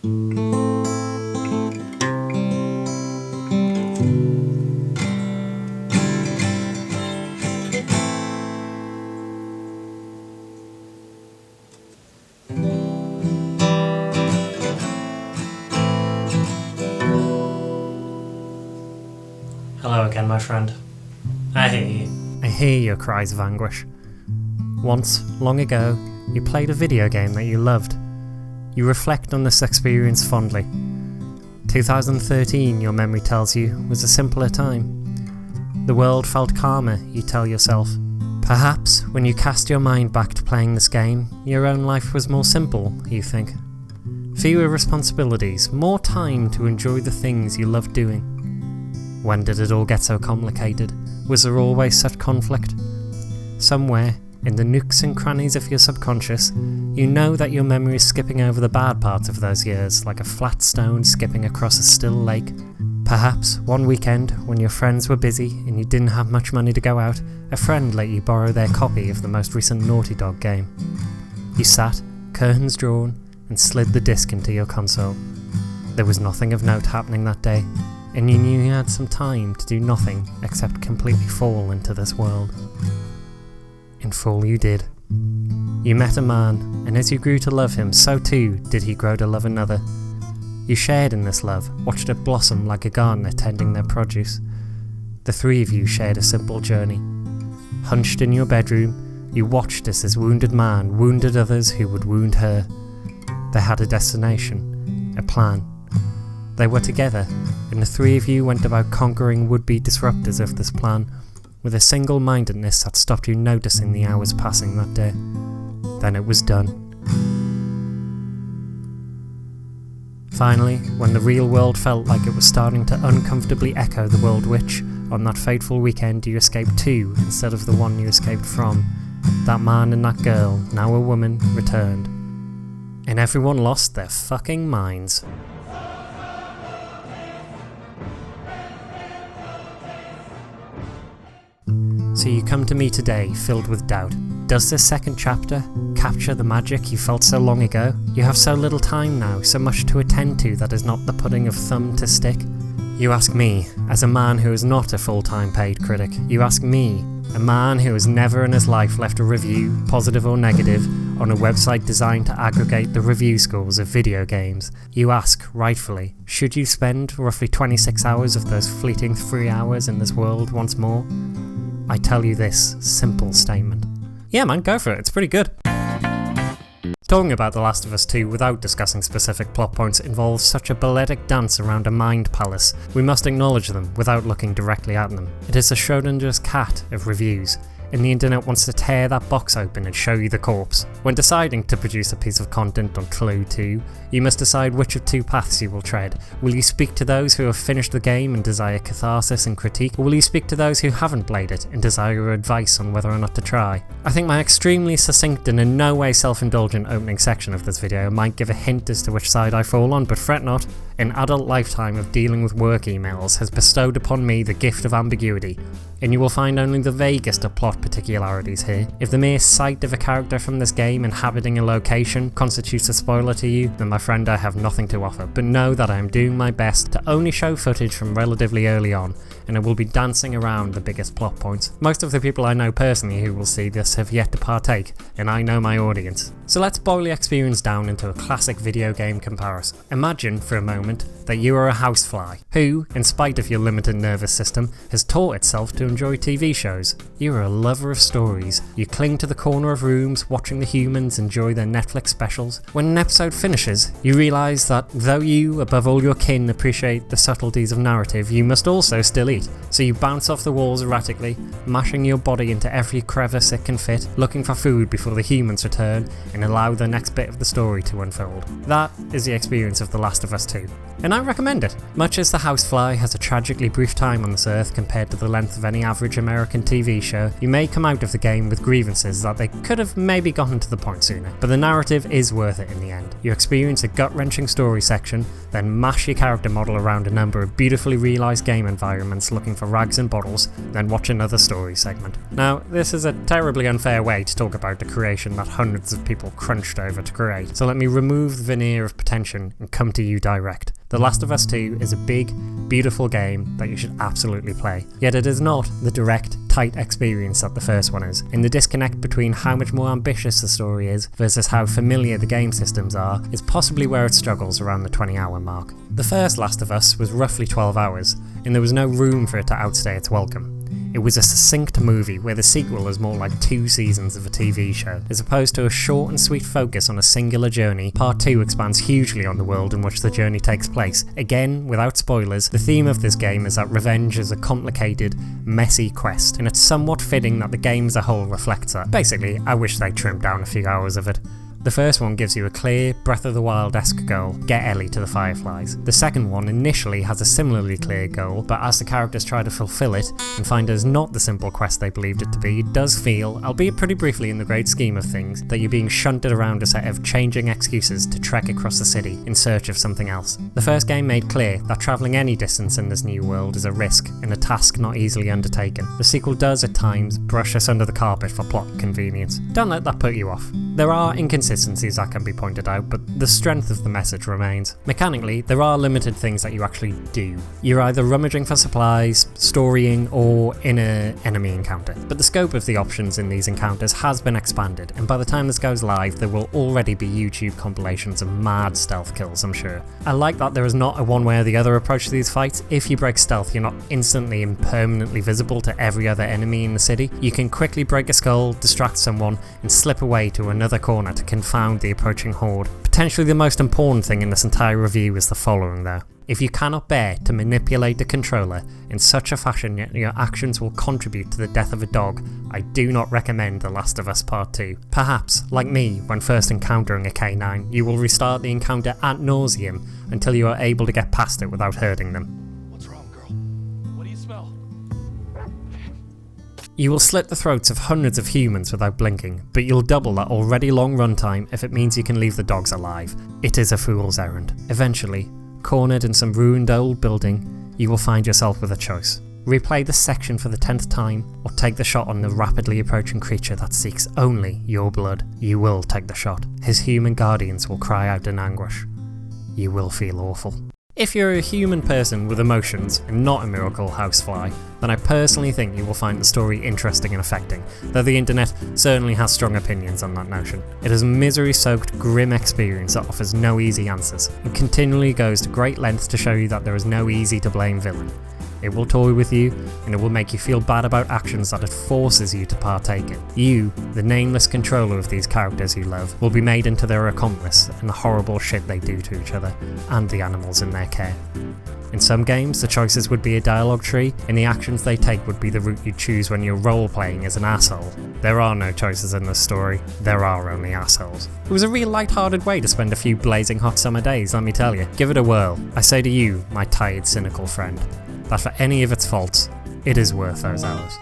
Hello again, my friend. I hear you. I hear your cries of anguish. Once, long ago, you played a video game that you loved. You reflect on this experience fondly. 2013, your memory tells you, was a simpler time. The world felt calmer, you tell yourself. Perhaps, when you cast your mind back to playing this game, your own life was more simple, you think. Fewer responsibilities, more time to enjoy the things you loved doing. When did it all get so complicated? Was there always such conflict? Somewhere, in the nooks and crannies of your subconscious, you know that your memory is skipping over the bad parts of those years, like a flat stone skipping across a still lake. Perhaps, one weekend, when your friends were busy and you didn't have much money to go out, a friend let you borrow their copy of the most recent Naughty Dog game. You sat, curtains drawn, and slid the disc into your console. There was nothing of note happening that day, and you knew you had some time to do nothing except completely fall into this world. And fall you did. You met a man, and as you grew to love him, so too did he grow to love another. You shared in this love, watched it blossom like a gardener tending their produce. The three of you shared a simple journey. Hunched in your bedroom, you watched as this wounded man wounded others who would wound her. They had a destination, a plan. They were together, and the three of you went about conquering would-be disruptors of this plan, with a single-mindedness that stopped you noticing the hours passing that day. Then it was done. Finally, when the real world felt like it was starting to uncomfortably echo the world which, on that fateful weekend, you escaped to instead of the one you escaped from, that man and that girl, now a woman, returned. And everyone lost their fucking minds. So you come to me today, filled with doubt. Does this second chapter capture the magic you felt so long ago? You have so little time now, so much to attend to that is not the putting of thumb to stick. You ask me, as a man who is not a full-time paid critic. You ask me, a man who has never in his life left a review, positive or negative, on a website designed to aggregate the review scores of video games. You ask, rightfully, should you spend roughly 26 hours of those fleeting 3 hours in this world once more? I tell you this simple statement. Yeah man, go for it, it's pretty good. Talking about The Last of Us 2 without discussing specific plot points involves such a balletic dance around a mind palace. We must acknowledge them without looking directly at them. It is a Schrodinger's cat of reviews, and the internet wants to tear that box open and show you the corpse. When deciding to produce a piece of content on tlou 2, you must decide which of two paths you will tread. Will you speak to those who have finished the game and desire catharsis and critique, or will you speak to those who haven't played it and desire advice on whether or not to try? I think my extremely succinct and in no way self-indulgent opening section of this video might give a hint as to which side I fall on, but fret not. An adult lifetime of dealing with work emails has bestowed upon me the gift of ambiguity, and you will find only the vaguest of plot particularities here. If the mere sight of a character from this game inhabiting a location constitutes a spoiler to you, then my friend, I have nothing to offer, but know that I am doing my best to only show footage from relatively early on, and I will be dancing around the biggest plot points. Most of the people I know personally who will see this have yet to partake, and I know my audience. So let's boil the experience down into a classic video game comparison. Imagine, for a moment, that you are a housefly, who, in spite of your limited nervous system, has taught itself to enjoy TV shows. You are a lover of stories. You cling to the corner of rooms, watching the humans enjoy their Netflix specials. When an episode finishes, you realise that though you, above all your kin, appreciate the subtleties of narrative, you must also still eat. So you bounce off the walls erratically, mashing your body into every crevice it can fit, looking for food before the humans return, and allow the next bit of the story to unfold. That is the experience of The Last of Us 2. and I recommend it. Much as the housefly has a tragically brief time on this earth compared to the length of any average American TV show, you may come out of the game with grievances that they could have maybe gotten to the point sooner, but the narrative is worth it in the end. You experience a gut-wrenching story section, then mash your character model around a number of beautifully realised game environments looking for rags and bottles, then watch another story segment. Now, this is a terribly unfair way to talk about the creation that hundreds of people crunched over to create, so let me remove the veneer of pretension and come to you direct. The Last of Us 2 is a big, beautiful game that you should absolutely play, yet it is not the direct, tight experience that the first one is, and the disconnect between how much more ambitious the story is versus how familiar the game systems are is possibly where it struggles around the 20-hour mark. The first Last of Us was roughly 12 hours, and there was no room for it to outstay its welcome. It was a succinct movie where the sequel is more like 2 seasons of a TV show. As opposed to a short and sweet focus on a singular journey, Part 2 expands hugely on the world in which the journey takes place. Again, without spoilers, the theme of this game is that revenge is a complicated, messy quest, and it's somewhat fitting that the game as a whole reflects that. Basically, I wish they trimmed down a few hours of it. The first one gives you a clear, Breath of the Wild-esque goal, get Ellie to the Fireflies. The second one initially has a similarly clear goal, but as the characters try to fulfill it, and find it is not the simple quest they believed it to be, it does feel, albeit pretty briefly in the great scheme of things, that you're being shunted around a set of changing excuses to trek across the city in search of something else. The first game made clear that travelling any distance in this new world is a risk, and a task not easily undertaken. The sequel does at times brush us under the carpet for plot convenience. Don't let that put you off. There are inconsistencies that can be pointed out, but the strength of the message remains. Mechanically, there are limited things that you actually do. You're either rummaging for supplies, storying, or in an enemy encounter. But the scope of the options in these encounters has been expanded, and by the time this goes live, there will already be YouTube compilations of mad stealth kills, I'm sure. I like that there is not a one way or the other approach to these fights. If you break stealth, you're not instantly and permanently visible to every other enemy in the city. You can quickly break a skull, distract someone, and slip away to another corner to confound the approaching horde. Potentially the most important thing in this entire review is the following though. If you cannot bear to manipulate the controller in such a fashion that your actions will contribute to the death of a dog, I do not recommend The Last of Us Part 2. Perhaps, like me, when first encountering a canine, you will restart the encounter ad nauseum until you are able to get past it without hurting them. What's wrong, girl? What do you smell? You will slit the throats of hundreds of humans without blinking, but you'll double that already long runtime if it means you can leave the dogs alive. It is a fool's errand. Eventually, cornered in some ruined old building, you will find yourself with a choice. Replay this section for the 10th time, or take the shot on the rapidly approaching creature that seeks only your blood. You will take the shot. His human guardians will cry out in anguish. You will feel awful. If you're a human person with emotions and not a miracle housefly, then I personally think you will find the story interesting and affecting, though the internet certainly has strong opinions on that notion. It is a misery-soaked, grim experience that offers no easy answers, and continually goes to great lengths to show you that there is no easy-to-blame villain. It will toy with you, and it will make you feel bad about actions that it forces you to partake in. You, the nameless controller of these characters you love, will be made into their accomplice in the horrible shit they do to each other, and the animals in their care. In some games, the choices would be a dialogue tree, and the actions they take would be the route you choose when you're role-playing as an asshole. There are no choices in this story, there are only assholes. It was a real light-hearted way to spend a few blazing hot summer days, let me tell you. Give it a whirl. I say to you, my tired, cynical friend, that for any of its faults, it is worth those hours.